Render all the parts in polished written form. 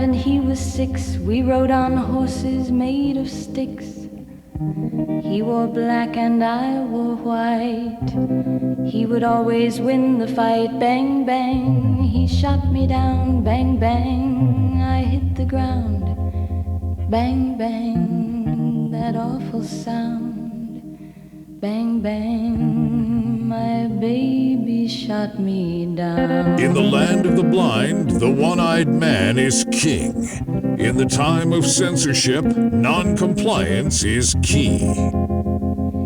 and he was 6. We rode on horses made of sticks. He wore black and I wore white. He would always win the fight. Bang, bang, he shot me down. Bang, bang, I hit the ground. Bang, bang, that awful sound. Bang, bang, my baby shot me down. In the land of the blind, the one-eyed man is king. In the time of censorship, non-compliance is key.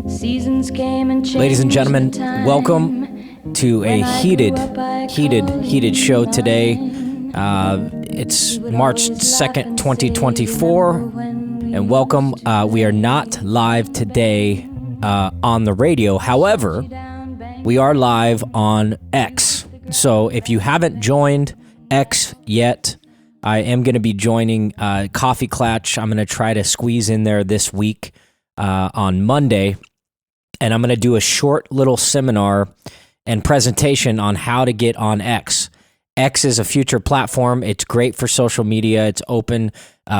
Seasons came and changed. Ladies and gentlemen, welcome to a heated show today. It's March 2nd, 2024, and welcome. We are not live today on the radio. However, we are live on X. So if you haven't joined X yet, I am going to be joining Coffee Clatch. I'm going to try to squeeze in there this week on Monday, and I'm going to do a short little seminar and presentation on how to get on X. X is a future platform. It's great for social media. It's open,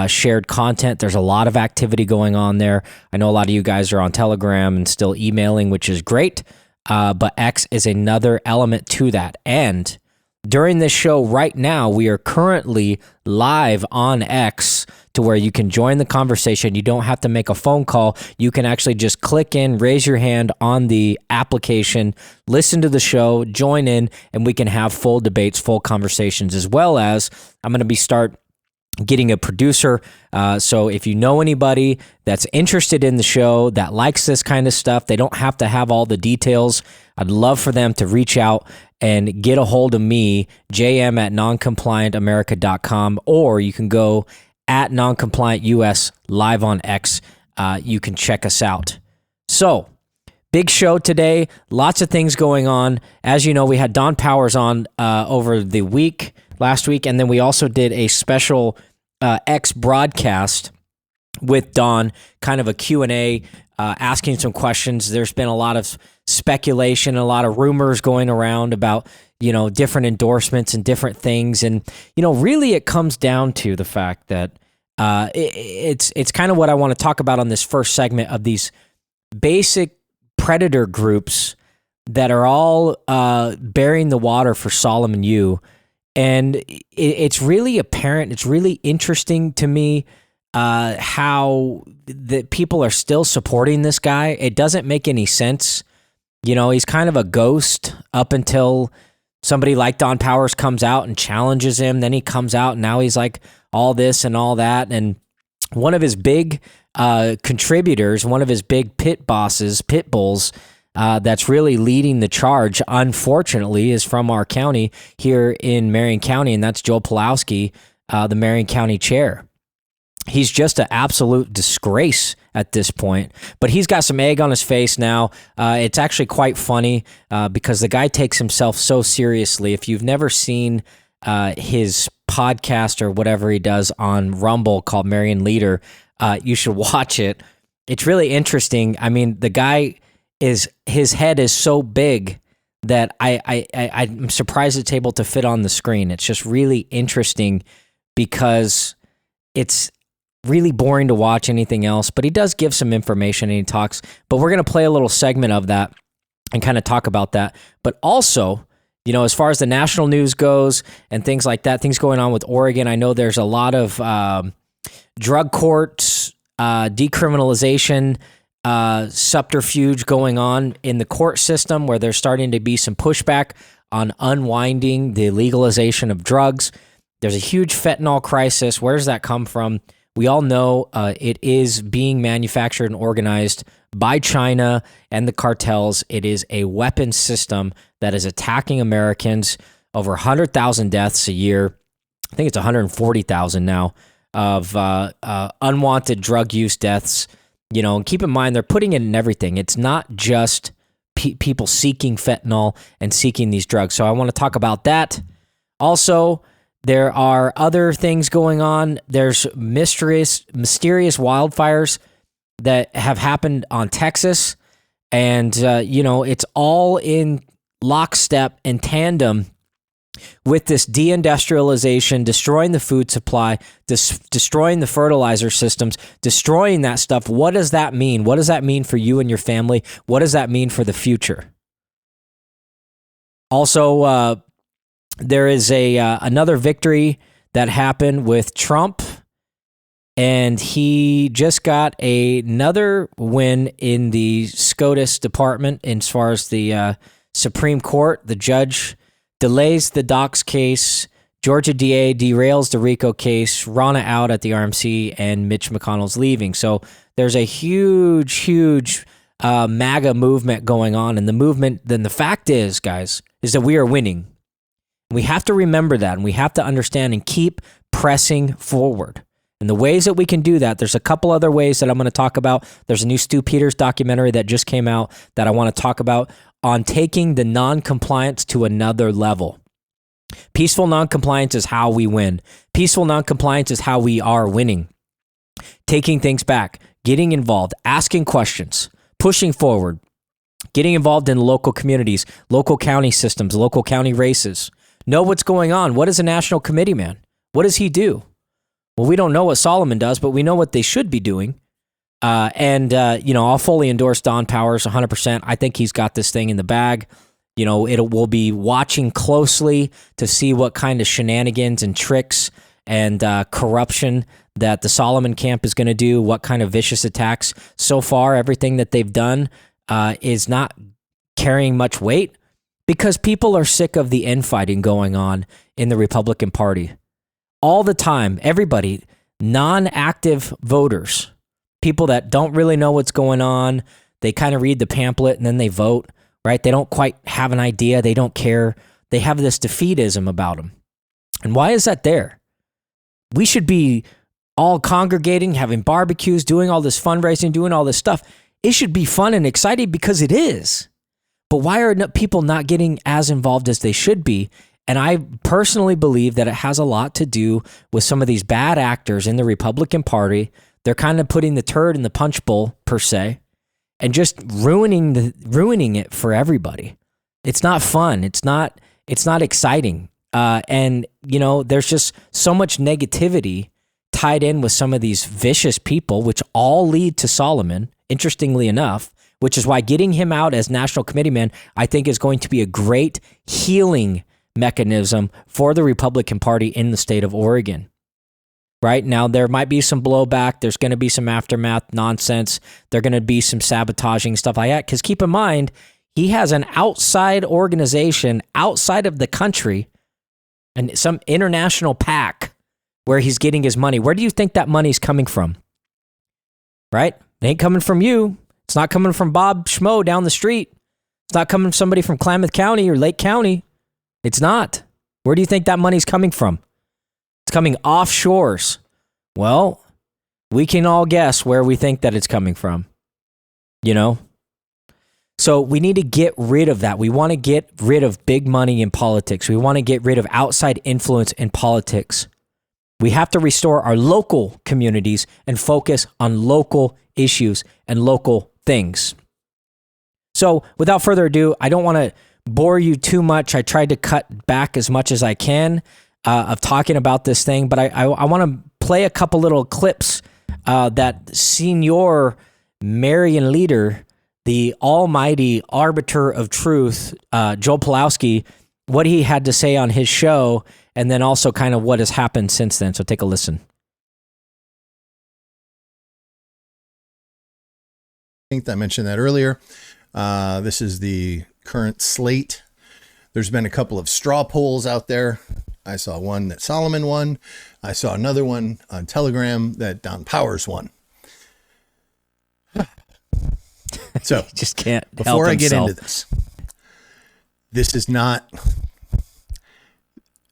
shared content. There's a lot of activity going on there. I know a lot of you guys are on Telegram and still emailing, which is great, but X is another element to that. And during this show right now, we are currently live on X to where you can join the conversation. You don't have to make a phone call. You can actually just click in, raise your hand on the application, listen to the show, join in, and we can have full debates, full conversations, as well as I'm going to start getting a producer. So if you know anybody that's interested in the show, that likes this kind of stuff, they don't have to have all the details. I'd love for them to reach out and get a hold of me, jm@noncompliantamerica.com, or you can go at noncompliantus live on X. You can check us out. So, big show today. Lots of things going on. As you know, we had Don Powers on over the last week, and then we also did a special X broadcast with Don, kind of a Q&A, asking some questions. There's been a lot of speculation, a lot of rumors going around about, different endorsements and different things. And, really it comes down to the fact that it's kind of what I want to talk about on this first segment of these basic predator groups that are all bearing the water for Solomon Yu. And it's really apparent, it's really interesting to me how the people are still supporting this guy. It doesn't make any sense. He's kind of a ghost up until somebody like Don Powers comes out and challenges him. Then he comes out and now he's like all this and all that. And one of his big contributors, one of his big pit bulls, that's really leading the charge, unfortunately, is from our county here in Marion County, and that's Joe Pulowski, the Marion County chair. He's just an absolute disgrace at this point, but he's got some egg on his face now. It's actually quite funny because the guy takes himself so seriously. If you've never seen his podcast or whatever he does on Rumble called Marion Leader, you should watch it. It's really interesting. I mean, the guy his head is so big that I'm surprised it's able to fit on the screen. It's just really interesting because it's really boring to watch anything else, but he does give some information and he talks, but we're going to play a little segment of that and kind of talk about that. But also, as far as the national news goes and things like that, things going on with Oregon, I know there's a lot of drug courts, decriminalization, subterfuge going on in the court system where there's starting to be some pushback on unwinding the legalization of drugs. There's a huge fentanyl crisis. Where does that come from? We all know it is being manufactured and organized by China and the cartels. It is a weapon system that is attacking Americans. Over 100,000 deaths a year. I think it's 140,000 now of unwanted drug use deaths. And keep in mind, they're putting it in everything. It's not just people seeking fentanyl and seeking these drugs. So I want to talk about that. Also, there are other things going on. There's mysterious wildfires that have happened on Texas. And, it's all in lockstep and tandem with this deindustrialization, destroying the food supply, destroying the fertilizer systems, destroying that stuff. What does that mean? What does that mean for you and your family? What does that mean for the future? Also, there is another victory that happened with Trump, and he just got another win in the SCOTUS department as far as the Supreme Court. The judge delays the docs case. Georgia DA derails the RICO case. Ronna out at the RMC, and Mitch McConnell's leaving. So there's a huge MAGA movement going on. And the movement, then the fact is, guys, is that we are winning. We have to remember that, and we have to understand and keep pressing forward. And the ways that we can do that, there's a couple other ways that I'm going to talk about. There's a new Stu Peters documentary that just came out that I want to talk about on taking the non-compliance to another level. Peaceful non-compliance is how we win. Peaceful non-compliance is how we are winning. Taking things back, getting involved, asking questions, pushing forward, getting involved in local communities, local county systems, local county races. Know what's going on. What is a national committee man? What does he do? Well, we don't know what Solomon does, but we know what they should be doing. I'll fully endorse Don Powers 100%. I think he's got this thing in the bag. We'll be watching closely to see what kind of shenanigans and tricks and corruption that the Solomon camp is going to do, what kind of vicious attacks. So far, everything that they've done is not carrying much weight because people are sick of the infighting going on in the Republican Party. All the time, everybody, non-active voters, people that don't really know what's going on, they kind of read the pamphlet and then they vote, right? They don't quite have an idea. They don't care. They have this defeatism about them. And why is that there? We should be all congregating, having barbecues, doing all this fundraising, doing all this stuff. It should be fun and exciting because it is. But why are people not getting as involved as they should be? And I personally believe that it has a lot to do with some of these bad actors in the Republican Party. They're kind of putting the turd in the punch bowl, per se, and just ruining it for everybody. It's not fun. It's not exciting. There's just so much negativity tied in with some of these vicious people, which all lead to Solomon, interestingly enough, which is why getting him out as national committeeman, I think, is going to be a great healing mechanism for the Republican Party in the state of Oregon. Right now, there might be some blowback. There's going to be some aftermath nonsense. There's going to be some sabotaging, stuff like that. Because keep in mind, he has an outside organization outside of the country and some international PAC where he's getting his money. Where do you think that money's coming from? Right? It ain't coming from you. It's not coming from Bob Schmo down the street. It's not coming from somebody from Klamath County or Lake County. It's not. Where do you think that money's coming from? It's coming offshores. Well, we can all guess where we think that it's coming from. So we need to get rid of that. We want to get rid of big money in politics. We want to get rid of outside influence in politics. We have to restore our local communities and focus on local issues and local things. So without further ado, I don't want to bore you too much. I tried to cut back as much as I can of talking about this thing, but I want to play a couple little clips that senior Marian leader, the almighty arbiter of truth, Joel Pulowski, what he had to say on his show, and then also kind of what has happened since then. So take a listen. I think I mentioned that earlier. This is the current slate. There's been a couple of straw polls out there. I saw one that Solomon won. I saw another one on Telegram that Don Powers won. So just can't help before I get himself. into this is not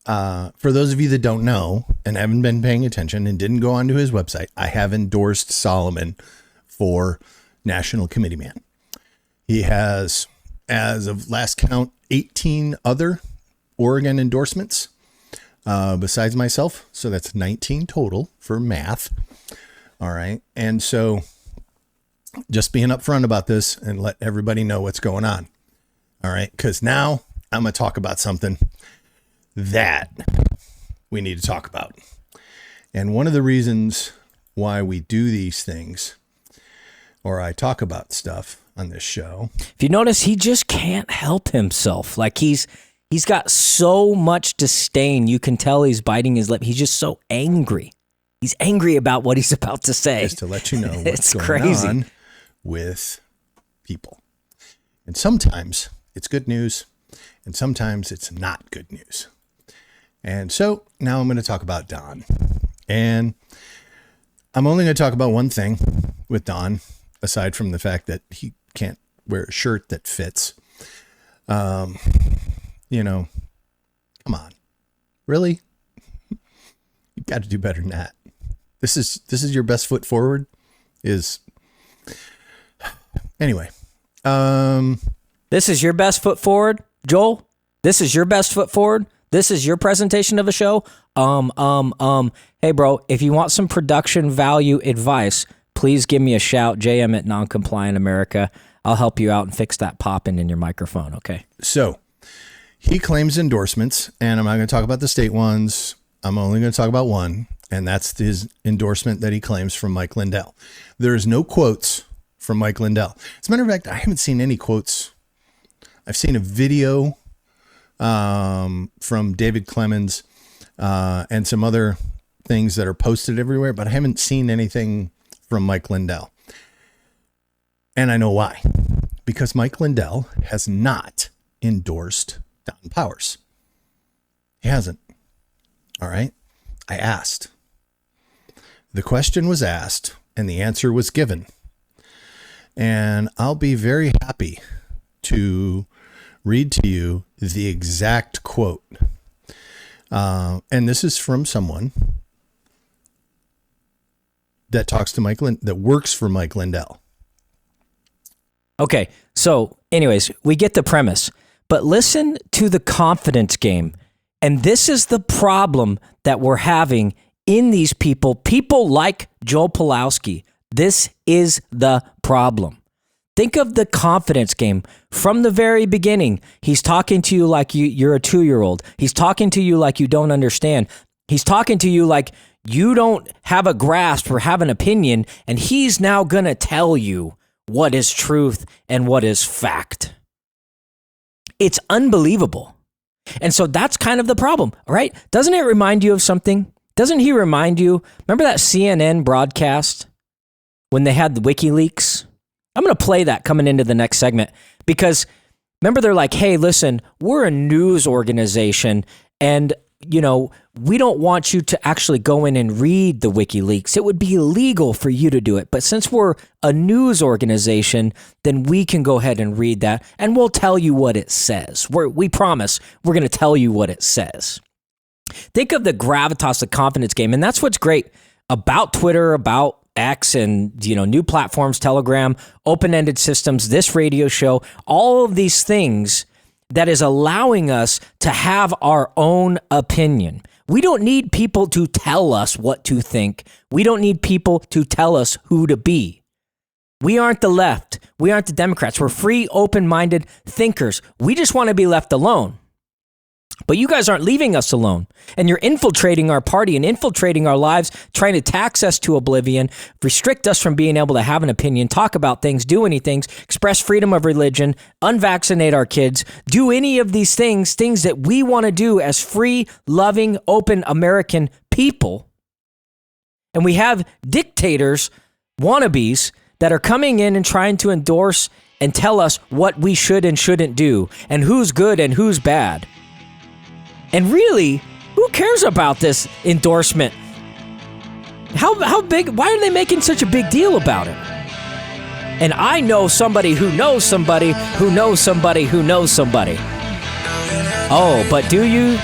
for those of you that don't know and haven't been paying attention and didn't go onto his website, I have endorsed Solomon for national committee man. He has, as of last count, 18 other Oregon endorsements besides myself. So that's 19 total for math. All right. And so just being upfront about this and let everybody know what's going on. All right. Because now I'm going to talk about something that we need to talk about. And one of the reasons why we do these things, or I talk about stuff on this show. If you notice, he just can't help himself. Like he's got so much disdain. You can tell he's biting his lip. He's just so angry. He's angry about what he's about to say. Just to let you know what's going crazy. on with people. And sometimes it's good news, and sometimes it's not good news. And so now I'm going to talk about Don. And I'm only going to talk about one thing with Don, aside from the fact that he can't wear a shirt that fits. You know, come on. Really? You've got to do better than that. This is your best foot forward? Anyway. This is your best foot forward, Joel? This is your best foot forward? This is your presentation of a show? Hey, bro, if you want some production value advice, please give me a shout, JM at Noncompliant America. I'll help you out and fix that popping in your microphone, okay? So, he claims endorsements, and I'm not going to talk about the state ones. I'm only going to talk about one, and that's his endorsement that he claims from Mike Lindell. There's no quotes from Mike Lindell. As a matter of fact, I haven't seen any quotes. I've seen a video from David Clemens and some other things that are posted everywhere, but I haven't seen anything from Mike Lindell. And I know why. Because Mike Lindell has not endorsed Don Powers. He hasn't. All right. I asked. The question was asked and the answer was given. And I'll be very happy to read to you the exact quote. And this is from someone that talks to that works for Mike Lindell. Okay, so anyways, we get the premise, but listen to the confidence game. And this is the problem that we're having in these people like Joel Pulowski. This is the problem. Think of the confidence game from the very beginning. He's talking to you like you're a 2-year-old. He's talking to you like you don't understand. He's talking to you like you don't have a grasp or have an opinion, and he's now going to tell you what is truth and what is fact. It's unbelievable. And so that's kind of the problem, all right? Doesn't it remind you of something? Doesn't he remind you? Remember that CNN broadcast when they had the WikiLeaks? I'm going to play that coming into the next segment because remember they're like, hey, listen, we're a news organization and, you know, we don't want you to actually go in and read the WikiLeaks. It would be illegal for you to do it. But since we're a news organization, then we can go ahead and read that and we'll tell you what it says. We promise we're going to tell you what it says. Think of the gravitas, the confidence game. And that's what's great about Twitter, about X and, you know, new platforms, Telegram, open-ended systems, this radio show, all of these things that is allowing us to have our own opinion. We don't need people to tell us what to think. We don't need people to tell us who to be. We aren't the left. We aren't the Democrats. We're free, open-minded thinkers. We just want to be left alone. But you guys aren't leaving us alone. And you're infiltrating our party and infiltrating our lives, trying to tax us to oblivion, restrict us from being able to have an opinion, talk about things, do anything, express freedom of religion, unvaccinate our kids, do any of these things that we want to do as free, loving, open American people. And we have dictators, wannabes, that are coming in and trying to endorse and tell us what we should and shouldn't do, and who's good and who's bad. And really, who cares about this endorsement? How big? Why are they making such a big deal about it? And I know somebody who knows somebody who knows somebody who knows somebody. Oh, but do you,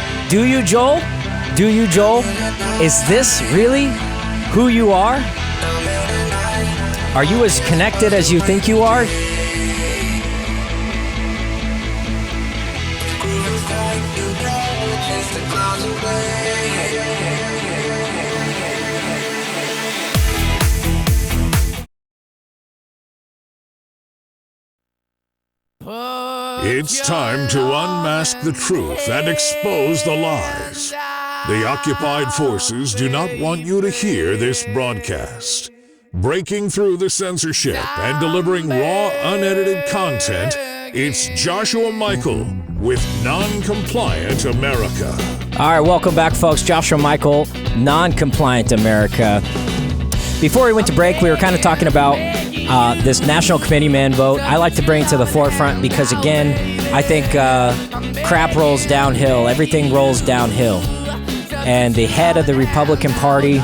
Joel? Do you, Joel? Is this really who you are? Are you as connected as you think you are? It's time to unmask the truth and expose the lies. The occupied forces do not want you to hear this broadcast. Breaking through the censorship and delivering raw, unedited content, it's Joshua Michael with Non-Compliant America. All right, welcome back, folks. Joshua Michael, Non-Compliant America. Before we went to break, we were kind of talking about this national committeeman vote. I like to bring it to the forefront because, again, I think crap rolls downhill. Everything rolls downhill. And the head of the Republican Party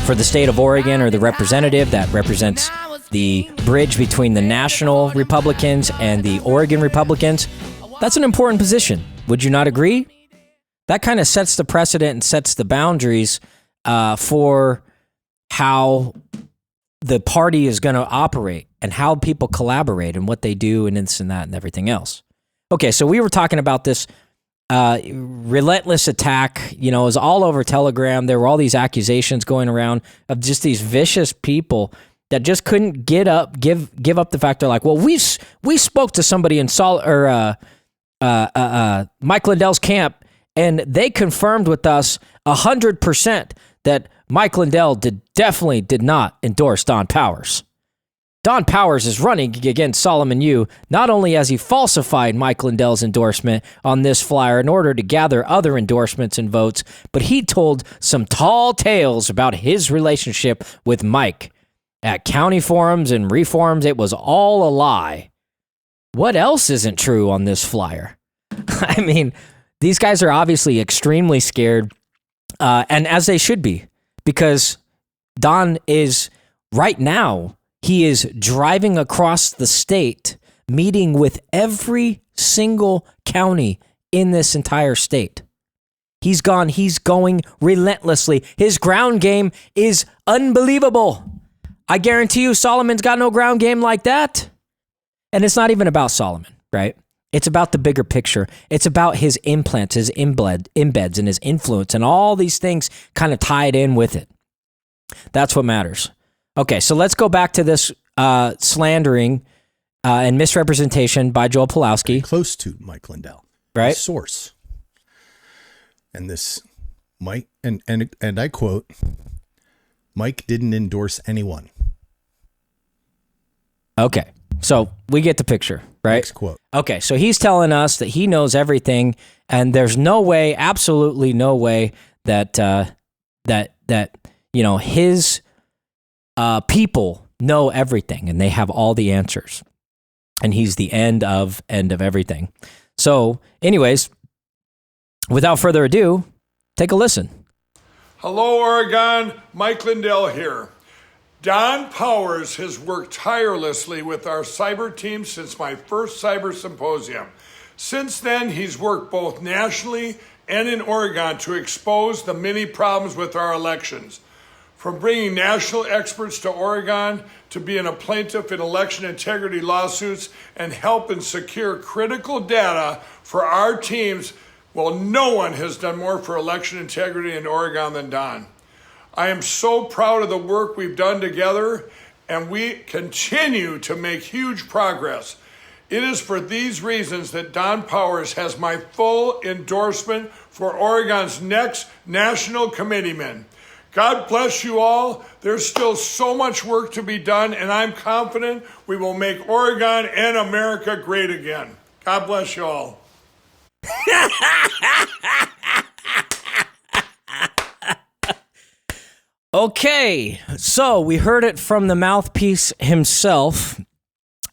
for the state of Oregon, or the representative that represents the bridge between the national Republicans and the Oregon Republicans, that's an important position. Would you not agree? That kind of sets the precedent and sets the boundaries for how the party is going to operate and how people collaborate and what they do and this and that and everything else. Okay, so we were talking about this relentless attack. You know, it was all over Telegram. There were all these accusations going around of just these vicious people that just couldn't give up the fact they're like, well, we spoke to somebody in Mike Lindell's camp, and they confirmed with us 100% that Mike Lindell definitely did not endorse Don Powers. Don Powers is running against Solomon Yu, not only has he falsified Mike Lindell's endorsement on this flyer in order to gather other endorsements and votes, but he told some tall tales about his relationship with Mike. At county forums and reforums, it was all a lie. What else isn't true on this flyer? I mean, these guys are obviously extremely scared, and as they should be, because Don is, right now, he is driving across the state, meeting with every single county in this entire state. He's going relentlessly. His ground game is unbelievable. I guarantee you Solomon's got no ground game like that. And it's not even about Solomon, right? It's about the bigger picture. It's about his implants, his embeds, and his influence, and all these things kind of tied in with it. That's what matters. Okay, so let's go back to this slandering and misrepresentation by Joel Pulowski. Close to Mike Lindell. Right. The source. And this Mike, and I quote, Mike didn't endorse anyone. Okay, so we get the picture, right? Next quote. Okay, so he's telling us that he knows everything, and there's no way, absolutely no way that you know, his people know everything and they have all the answers, and he's the end of everything. So, anyways, without further ado, take a listen. Hello, Oregon. Mike Lindell here. Don Powers has worked tirelessly with our cyber team since my first cyber symposium. Since then, he's worked both nationally and in Oregon to expose the many problems with our elections. From bringing national experts to Oregon to being a plaintiff in election integrity lawsuits and helping secure critical data for our teams, well, no one has done more for election integrity in Oregon than Don. I am so proud of the work we've done together, and we continue to make huge progress. It is for these reasons that Don Powers has my full endorsement for Oregon's next national committeeman. God bless you all. There's still so much work to be done, and I'm confident we will make Oregon and America great again. God bless you all. Okay, so we heard it from the mouthpiece himself.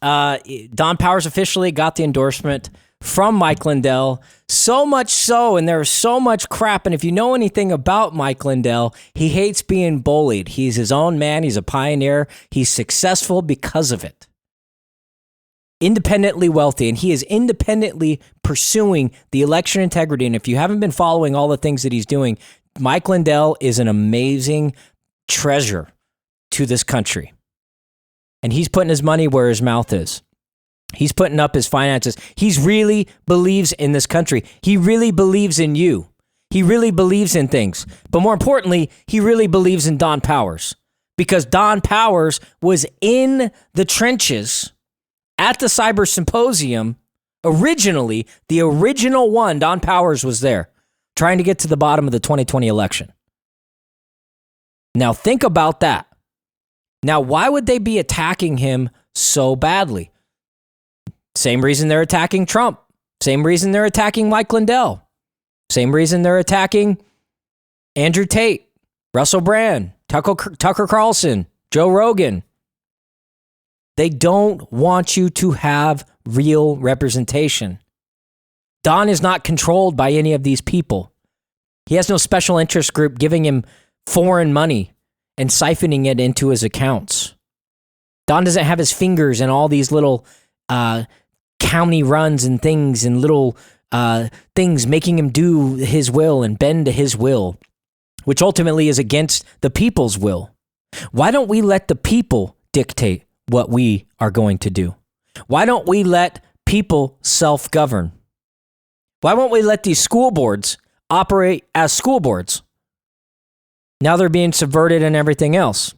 Don Powers officially got the endorsement from Mike Lindell, so much so, and there's so much crap, and if you know anything about Mike Lindell, he hates being bullied. He's his own man, he's a pioneer, he's successful because of it. Independently wealthy, and he is independently pursuing the election integrity, and if you haven't been following all the things that he's doing, Mike Lindell is an amazing treasure to this country. And he's putting his money where his mouth is. He's putting up his finances. He really believes in this country. He really believes in you. He really believes in things. But more importantly, he really believes in Don Powers. Because Don Powers was in the trenches at the cyber symposium Originally, the original one, Don Powers, was there trying to get to the bottom of the 2020 election. Now think about that. Now, why would they be attacking him so badly? Same reason they're attacking Trump. Same reason they're attacking Mike Lindell. Same reason they're attacking Andrew Tate, Russell Brand, Tucker Carlson, Joe Rogan. They don't want you to have real representation. Don is not controlled by any of these people. He has no special interest group giving him foreign money and siphoning it into his accounts. Don doesn't have his fingers in all these little county runs and things and little things making him do his will and bend to his will, which ultimately is against the people's will. Why don't we let the people dictate what we are going to do? Why don't we let people self-govern? Why won't we let these school boards operate as school boards? Now they're being subverted and everything else.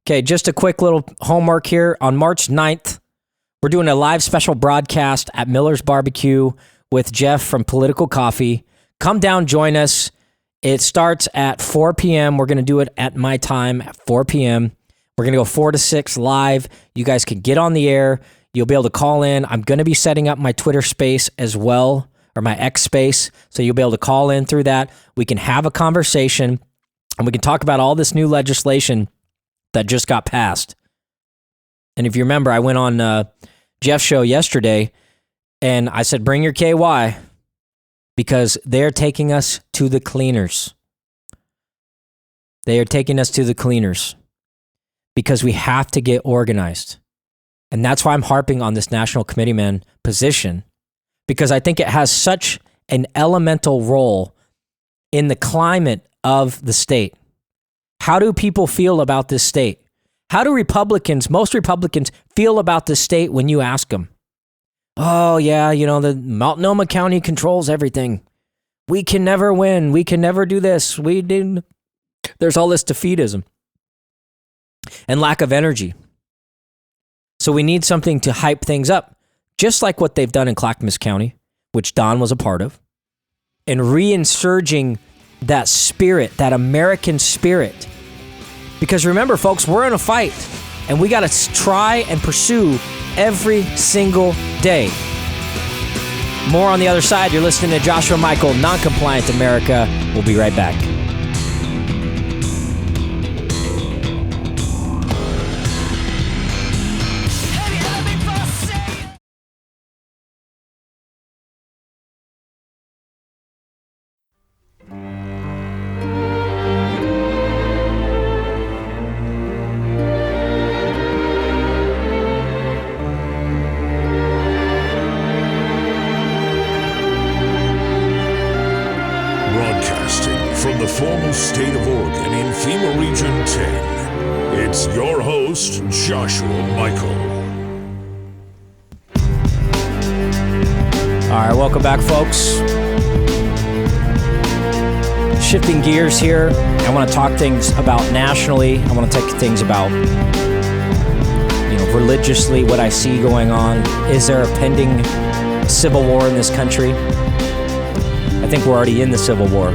Okay, just a quick little homework here. On March 9th, we're doing a live special broadcast at Miller's Barbecue with Jeff from Political Coffee. Come down, join us. It starts at 4 p.m. We're going to do it at my time at 4 p.m. We're going to go 4 to 6 live. You guys can get on the air. You'll be able to call in. I'm going to be setting up my Twitter space as well, or my X space, so you'll be able to call in through that. We can have a conversation, and we can talk about all this new legislation that just got passed. And if you remember, I went on Jeff's show yesterday, and I said, bring your KY, because they're taking us to the cleaners. They are taking us to the cleaners because we have to get organized. And that's why I'm harping on this national committeeman position, because I think it has such an elemental role in the climate of the state. How do people feel about this state? How do most Republicans feel about this state when you ask them? Oh, yeah, the Multnomah County controls everything. We can never win. We can never do this. There's all this defeatism and lack of energy. So we need something to hype things up, just like what they've done in Clackamas County, which Don was a part of, and reinsurging that spirit, that American spirit. Because remember, folks, we're in a fight, and we got to try and pursue every single day. More on the other side. You're listening to Joshua Michael, Non-Compliant America. We'll be right back. From the former state of Oregon in FEMA Region 10, it's your host, Joshua Michael. All right, welcome back, folks. Shifting gears here. I want to talk things about nationally. I want to take things about, religiously, what I see going on. Is there a pending civil war in this country? I think we're already in the civil war.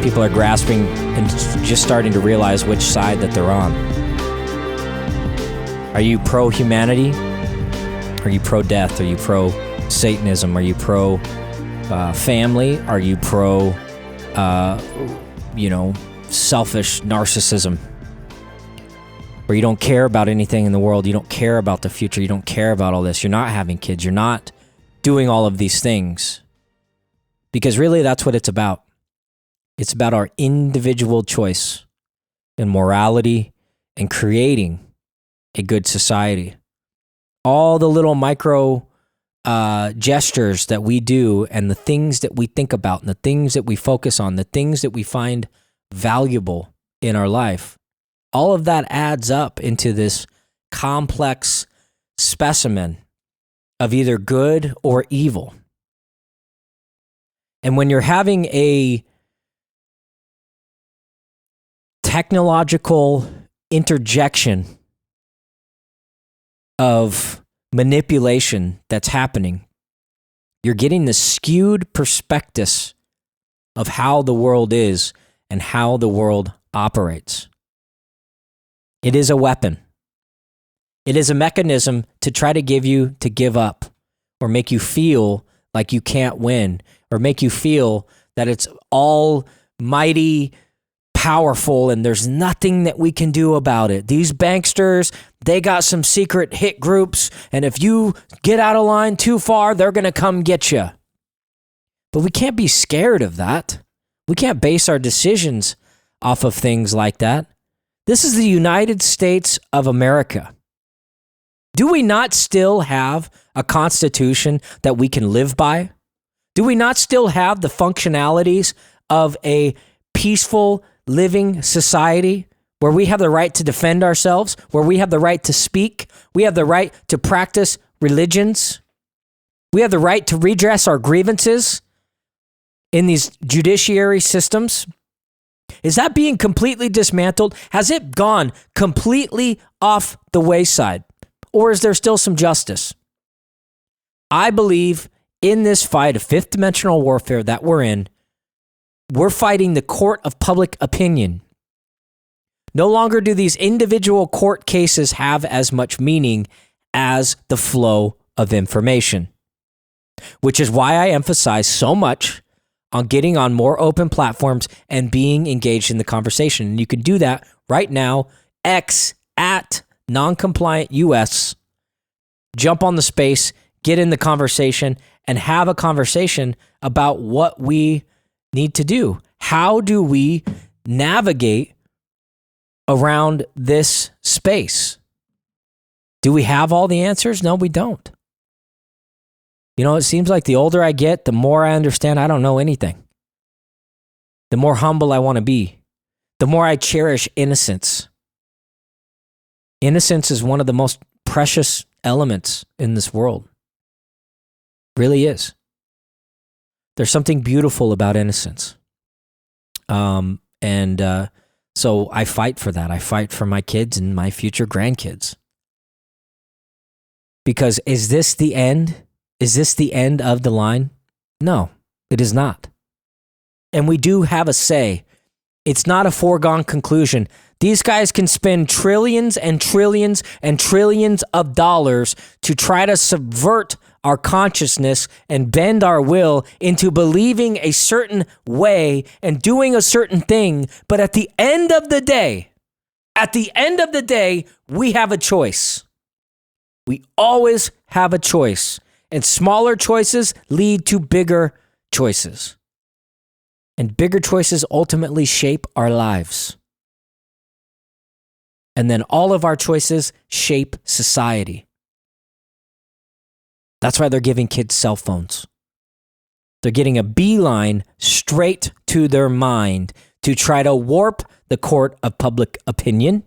People are grasping and just starting to realize which side that they're on. Are you pro-humanity? Are you pro-death? Are you pro-Satanism? Are you pro-family? Are you selfish narcissism? Where you don't care about anything in the world. You don't care about the future. You don't care about all this. You're not having kids. You're not doing all of these things. Because really, that's what it's about. It's about our individual choice and morality and creating a good society. All the little micro gestures that we do and the things that we think about and the things that we focus on, the things that we find valuable in our life, all of that adds up into this complex specimen of either good or evil. And when you're having a technological interjection of manipulation that's happening, you're getting the skewed perspectives of how the world is and how the world operates. It is a weapon. It is a mechanism to try to give you to give up, or make you feel like you can't win, or make you feel that it's almighty powerful and there's nothing that we can do about it. These banksters, they got some secret hit groups, and if you get out of line too far, they're going to come get you. But we can't be scared of that. We can't base our decisions off of things like that. This is the United States of America. Do we not still have a constitution that we can live by? Do we not still have the functionalities of a peaceful living society where we have the right to defend ourselves, where we have the right to speak, we have the right to practice religions, we have the right to redress our grievances in these judiciary systems? Is that being completely dismantled? Has it gone completely off the wayside? Or is there still some justice? I believe in this fight of fifth dimensional warfare that we're in, we're fighting the court of public opinion. No longer do these individual court cases have as much meaning as the flow of information, which is why I emphasize so much on getting on more open platforms and being engaged in the conversation. And you can do that right now, X at Noncompliant US. Jump on the space, get in the conversation, and have a conversation about what we need to do. How do we navigate around this space? Do we have all the answers? No, we don't. You know, it seems like the older I get, the more I understand I don't know anything. The more humble I want to be. The more I cherish innocence. Innocence is one of the most precious elements in this world. Really is. There's something beautiful about innocence. So I fight for that. I fight for my kids and my future grandkids. Because is this the end? Is this the end of the line? No, it is not. And we do have a say. It's not a foregone conclusion. These guys can spend trillions and trillions and trillions of dollars to try to subvert our consciousness and bend our will into believing a certain way and doing a certain thing. But at the end of the day, we have a choice. We always have a choice. And smaller choices lead to bigger choices. And bigger choices ultimately shape our lives. And then all of our choices shape society. That's why they're giving kids cell phones. They're getting a beeline straight to their mind to try to warp the court of public opinion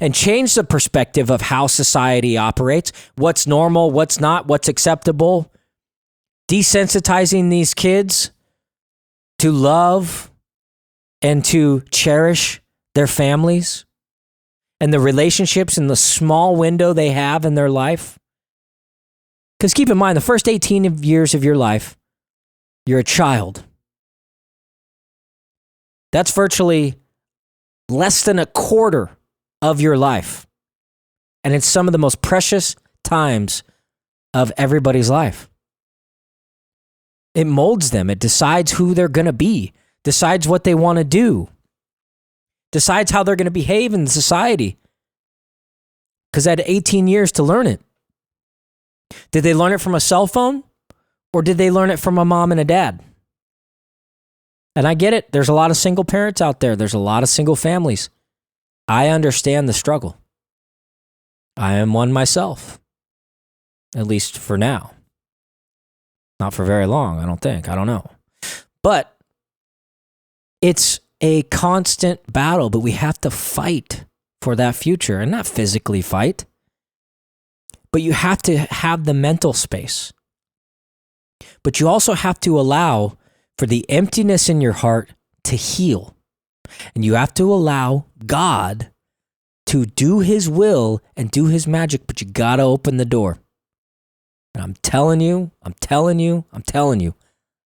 and change the perspective of how society operates, what's normal, what's not, what's acceptable, desensitizing these kids to love and to cherish their families and the relationships in the small window they have in their life. Because keep in mind, the first 18 years of your life, you're a child. That's virtually less than a quarter of your life. And it's some of the most precious times of everybody's life. It molds them. It decides who they're going to be, decides what they want to do, decides how they're going to behave in society. Because they had 18 years to learn it. Did they learn it from a cell phone? Or did they learn it from a mom and a dad? And I get it. There's a lot of single parents out there. There's a lot of single families. I understand the struggle. I am one myself. At least for now. Not for very long, I don't think. I don't know. But it's a constant battle, but we have to fight for that future. And not physically fight. But you have to have the mental space. But you also have to allow for the emptiness in your heart to heal. And you have to allow God to do his will and do his magic, but you got to open the door. And I'm telling you,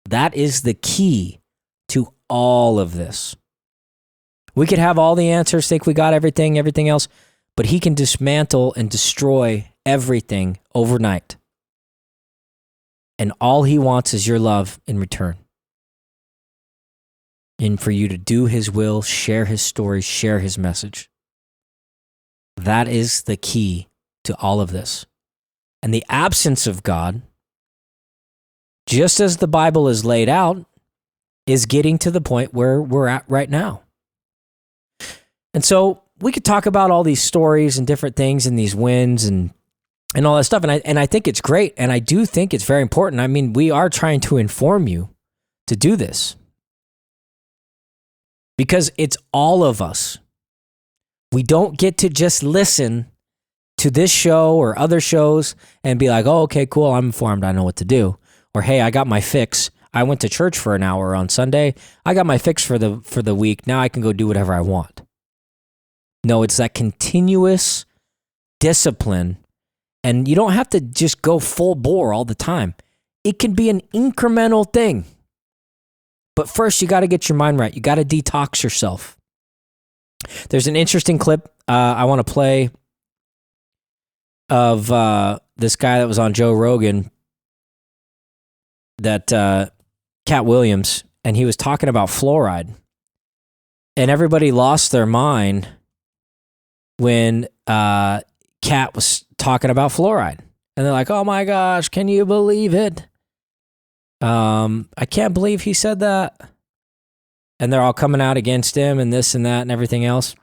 that is the key to all of this. We could have all the answers, think we got everything else, but he can dismantle and destroy everything overnight. And all he wants is your love in return. And for you to do his will, share his story, share his message. That is the key to all of this. And the absence of God, just as the Bible is laid out, is getting to the point where we're at right now. And so we could talk about all these stories and different things and these wins and all that stuff. And I think it's great. And I do think it's very important. I mean, we are trying to inform you to do this because it's all of us. We don't get to just listen to this show or other shows and be like, oh, okay, cool. I'm informed. I know what to do. Or, hey, I got my fix. I went to church for an hour on Sunday. I got my fix for the week. Now I can go do whatever I want. No, it's that continuous discipline. And you don't have to just go full bore all the time. It can be an incremental thing. But first, you got to get your mind right. You got to detox yourself. There's an interesting clip I want to play of this guy that was on Joe Rogan, that Cat Williams, and he was talking about fluoride. And everybody lost their mind when Cat was talking about fluoride. And they're like, oh my gosh, can you believe it? I can't believe he said that. And they're all coming out against him and this and that and everything else.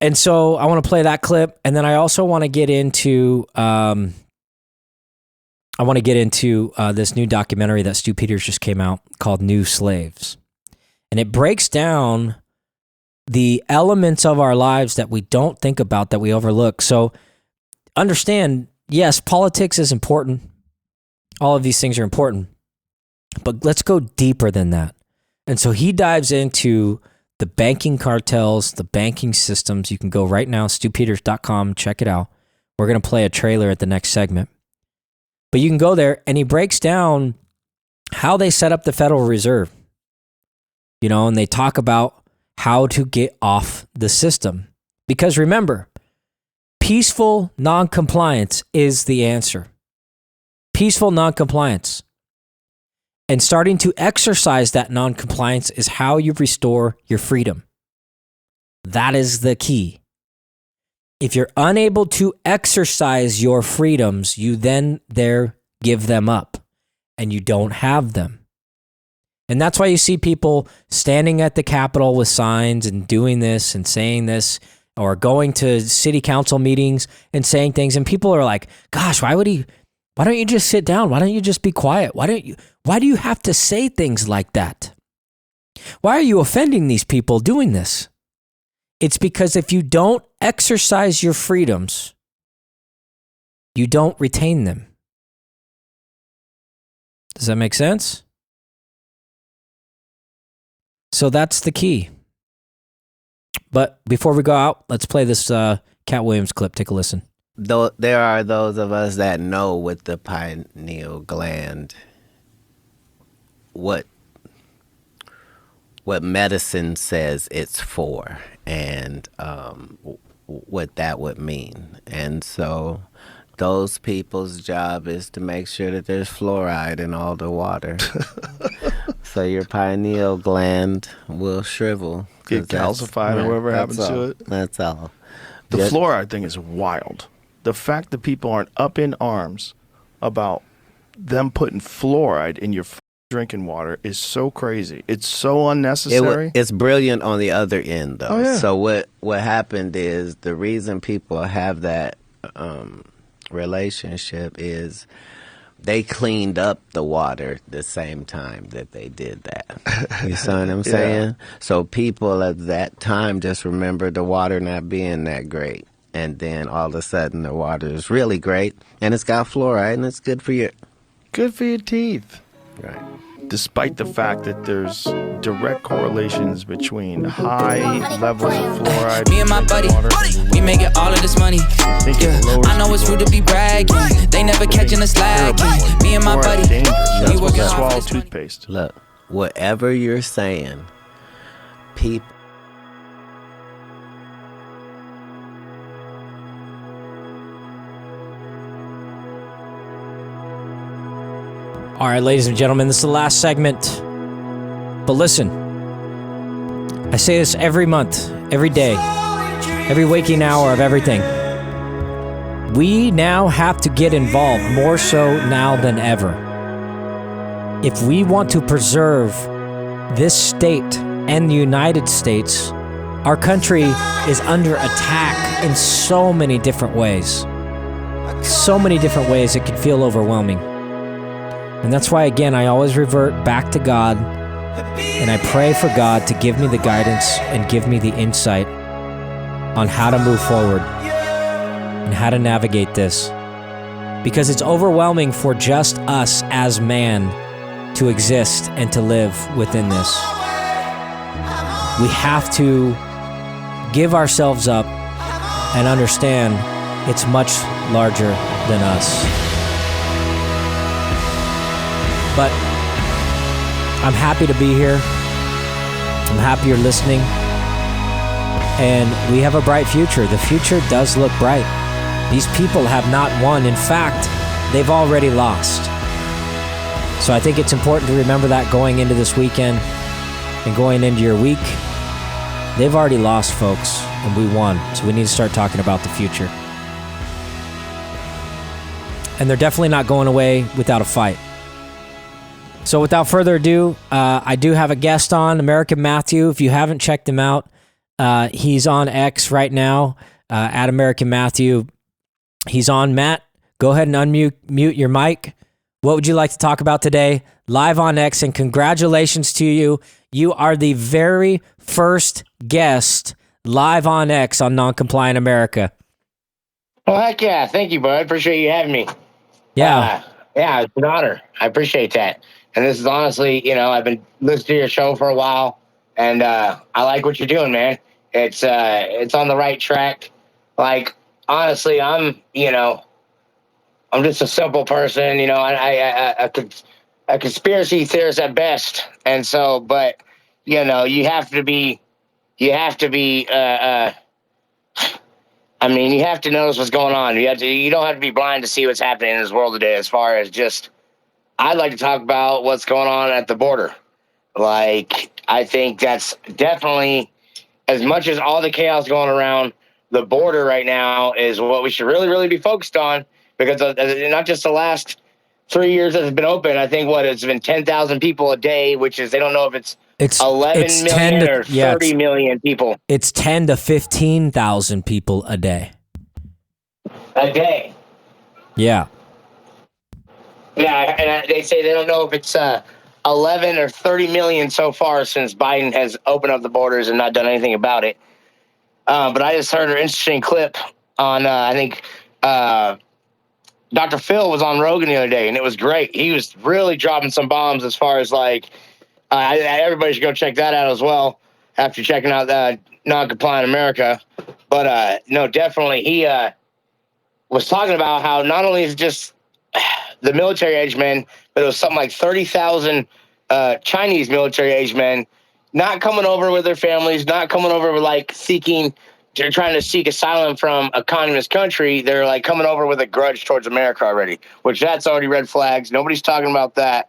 And so I want to play that clip. And then I also want to get into this new documentary that Stu Peters just came out called New Slaves. And it breaks down the elements of our lives that we don't think about, that we overlook. So understand, yes, politics is important. All of these things are important. But let's go deeper than that. And so he dives into the banking cartels, the banking systems. You can go right now, stupeters.com, check it out. We're going to play a trailer at the next segment. But you can go there, and he breaks down how they set up the Federal Reserve. You know, and they talk about how to get off the system. Because remember, peaceful noncompliance is the answer. Peaceful noncompliance. And starting to exercise that noncompliance is how you restore your freedom. That is the key. If you're unable to exercise your freedoms, you then give them up, and you don't have them. And that's why you see people standing at the Capitol with signs and doing this and saying this, or going to city council meetings and saying things. And people are like, gosh, why don't you just sit down? Why don't you just be quiet? Why do you have to say things like that? Why are you offending these people doing this? It's because if you don't exercise your freedoms, you don't retain them. Does that make sense? So that's the key. But before we go out, let's play this Cat Williams clip. Take a listen. Though there are those of us that know with the pineal gland what medicine says it's for, and what that would mean. And so those people's job is to make sure that there's fluoride in all the water. So your pineal gland will shrivel. Get calcified or whatever happens to it. That's all. The fluoride thing is wild. The fact that people aren't up in arms about them putting fluoride in your drinking water is so crazy. It's so unnecessary. It's brilliant on the other end, though. Oh, yeah. So what happened is the reason people have that relationship is they cleaned up the water the same time that they did that. You see what I'm saying? Yeah. So people at that time just remember the water not being that great. And then all of a sudden the water is really great, and it's got fluoride, and it's good for your teeth. Right. Despite the fact that there's direct correlations between high levels of fluoride Me and my buddy, in water. we make it all of this money. Think Yeah, it lowers I know it's rude to be bragging. They never catching us lagging. Me and my Fluoride buddy, dangerous. we That's what working you hard swallow for this money. toothpaste. Look, whatever you're saying, people. All right, ladies and gentlemen, this is the last segment. But listen, I say this every month, every day, every waking hour of everything. We now have to get involved more so now than ever. If we want to preserve this state and the United States, our country is under attack in so many different ways. So many different ways it can feel overwhelming. And that's why, again, I always revert back to God, and I pray for God to give me the guidance and give me the insight on how to move forward and how to navigate this. Because it's overwhelming for just us as man to exist and to live within this. We have to give ourselves up and understand it's much larger than us. But I'm happy to be here. I'm happy you're listening. And we have a bright future. The future does look bright. These people have not won. In fact, they've already lost. So I think it's important to remember that going into this weekend and going into your week. They've already lost, folks, and we won. So we need to start talking about the future. And they're definitely not going away without a fight. So without further ado, I do have a guest on, American Matthew. If you haven't checked him out, he's on X right now, at American Matthew. He's on. Matt, go ahead and unmute your mic. What would you like to talk about today? Live on X, and congratulations to you. You are the very first guest live on X on Non-Compliant America. Well, heck yeah. Thank you, bud. Appreciate you having me. Yeah. Yeah, it's an honor. I appreciate that. And this is honestly, I've been listening to your show for a while, and I like what you're doing, man. It's on the right track. Like, honestly, I'm just a simple person, a conspiracy theorist at best. And so, but, you have to be, you have to notice what's going on. You don't have to be blind to see what's happening in this world today, as far as just, I'd like to talk about what's going on at the border. Like, I think that's definitely, as much as all the chaos going around, the border right now is what we should really, really be focused on, because not just the last 3 years that it's been open. I think it's been 10,000 people a day, which is, they don't know if it's 11 million or 30 million people. It's 10 to 15,000 people a day. A day. Yeah. Yeah, and they say they don't know if it's 11 or 30 million so far since Biden has opened up the borders and not done anything about it. But I just heard an interesting clip on, I think, Dr. Phil was on Rogan the other day, and it was great. He was really dropping some bombs as far as, like, everybody should go check that out as well after checking out Non-Compliant America. But, no, definitely he was talking about how not only is it just the military-age men, but it was something like 30,000 Chinese military-age men not coming over with their families, not coming over with, like, they're trying to seek asylum from a communist country. They're, like, coming over with a grudge towards America already, which that's already red flags. Nobody's talking about that.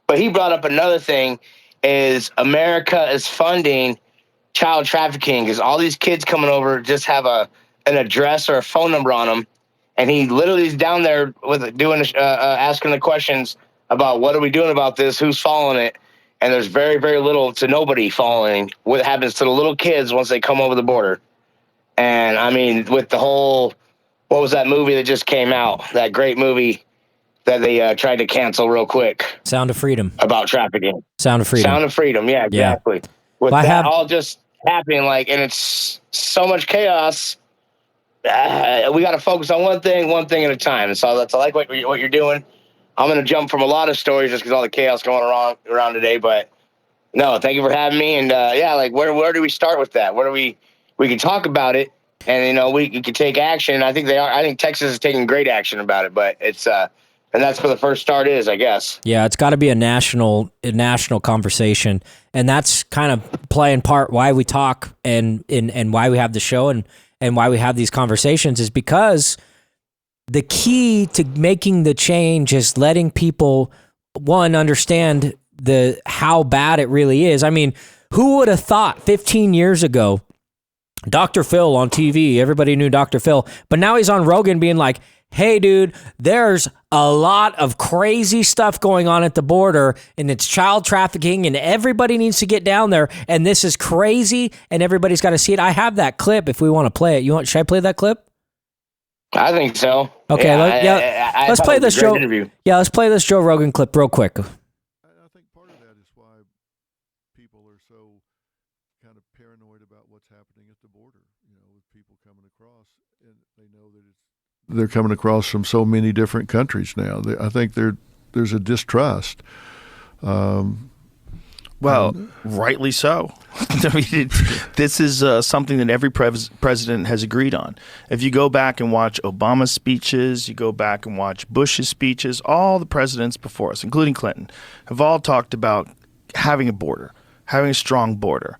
But he brought up another thing, is America is funding child trafficking, because all these kids coming over just have an address or a phone number on them. And he literally is down there asking the questions about what are we doing about this, who's following it. And there's very, very little to nobody following what happens to the little kids once they come over the border. And, I mean, with the whole, what was that movie that just came out? That great movie that they tried to cancel real quick. Sound of Freedom. About trafficking. Sound of Freedom. Sound of Freedom, yeah, exactly. Yeah. With all just happening, like, and it's so much chaos. We got to focus on one thing at a time. And so I like what you're doing. I'm going to jump from a lot of stories just because all the chaos going around today. But No, thank you for having me. And like where do we start with that? We can talk about it, and we can take action. I think Texas is taking great action about it, but it's and that's where the first start is, I guess. Yeah, it's got to be a national conversation, and that's kind of playing part why we talk and why we have the show and why we have these conversations is because the key to making the change is letting people, one, understand how bad it really is. I mean, who would have thought 15 years ago, Dr. Phil on TV, everybody knew Dr. Phil, but now he's on Rogan being like, hey, dude, there's a lot of crazy stuff going on at the border, and it's child trafficking, and everybody needs to get down there, and this is crazy, and everybody's got to see it. I have that clip if we want to play it. Should I play that clip? I think so. Okay, let's play this Joe. Interview. Yeah, let's play this Joe Rogan clip real quick. I think part of that is why people are so kind of paranoid about what's happening at the border. With people coming across, and they know that they're coming across from so many different countries now. I think there's a distrust. Well, rightly so. I mean, this is something that every president has agreed on. If you go back and watch Obama's speeches, you go back and watch Bush's speeches, all the presidents before us, including Clinton, have all talked about having a border, having a strong border,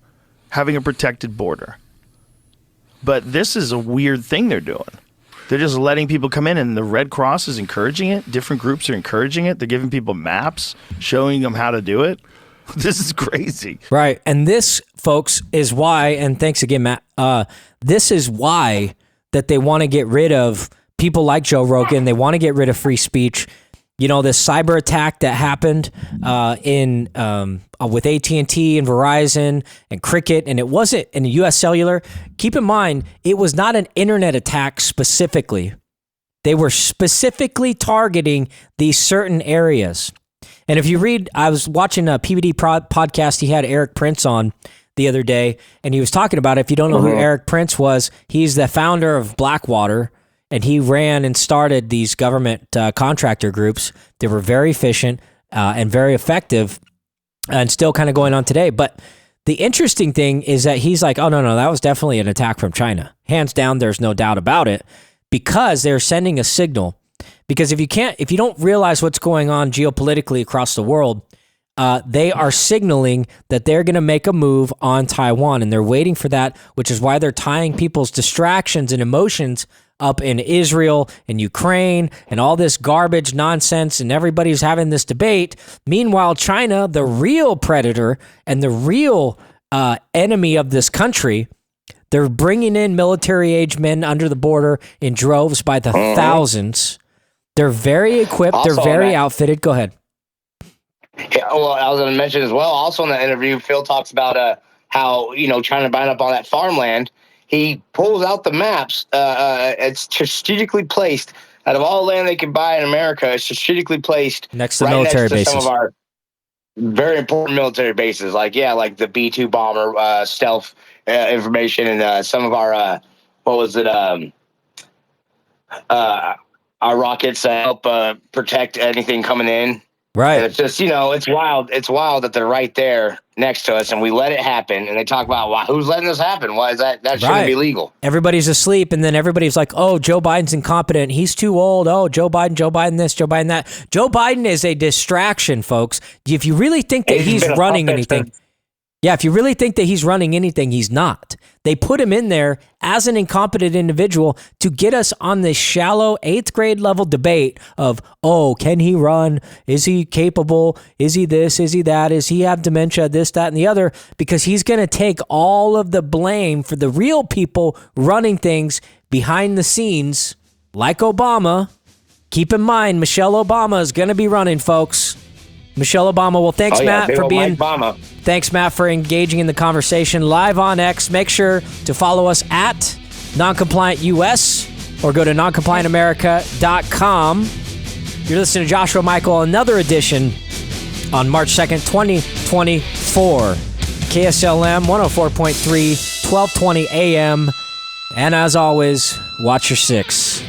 having a protected border. But this is a weird thing they're doing. They're just letting people come in, and the Red Cross is encouraging it. Different groups are encouraging it. They're giving people maps, showing them how to do it. This is crazy. Right. And this, folks, is why, and thanks again, Matt, this is why that they want to get rid of people like Joe Rogan. They want to get rid of free speech. This cyber attack that happened with AT&T and Verizon and Cricket, and it wasn't in U.S. Cellular. Keep in mind, it was not an internet attack specifically. They were specifically targeting these certain areas. And if you read, I was watching a PBD podcast. He had Eric Prince on the other day, and he was talking about it. If you don't know who Eric Prince was, he's the founder of Blackwater, and he ran and started these government contractor groups. They were very efficient and very effective, and still kind of going on today. But the interesting thing is that he's like, oh, no, that was definitely an attack from China. Hands down, there's no doubt about it, because they're sending a signal. Because if you don't realize what's going on geopolitically across the world, they are signaling that they're going to make a move on Taiwan, and they're waiting for that, which is why they're tying people's distractions and emotions up in Israel and Ukraine and all this garbage nonsense, and everybody's having this debate. Meanwhile, China, the real predator and the real enemy of this country, they're bringing in military-age men under the border in droves by the thousands. They're very equipped. Also, they're very outfitted. Go ahead. Yeah, well, I was going to mention as well, also in that interview, Phil talks about how, trying to bind up all that farmland. He pulls out the maps. It's strategically placed. Out of all land they can buy in America, it's strategically placed next to military bases. Some of our very important military bases, like the B-2 bomber stealth information, and some of our our rockets help protect anything coming in. Right. And it's just, it's wild. It's wild that they're right there next to us, and we let it happen. And they talk about who's letting this happen. Why is that? That shouldn't be legal. Everybody's asleep, and then everybody's like, "Oh, Joe Biden's incompetent. He's too old. Oh, Joe Biden this, Joe Biden that." Joe Biden is a distraction, folks. If you really think that he's running anything. Yeah, if you really think that he's running anything, he's not. They put him in there as an incompetent individual to get us on this shallow 8th grade level debate of, oh, can he run? Is he capable? Is he this? Is he that? Is he have dementia? This, that, and the other? Because he's going to take all of the blame for the real people running things behind the scenes, like Obama. Keep in mind, Michelle Obama is going to be running, folks. Michelle Obama. Well, thanks, Matt, for being. Thanks, Matt, for engaging in the conversation live on X. Make sure to follow us at NoncompliantUS or go to noncompliantamerica.com. You're listening to Joshua Michael, another edition on March 2nd, 2024. KSLM 104.3, 1220 AM. And as always, watch your six.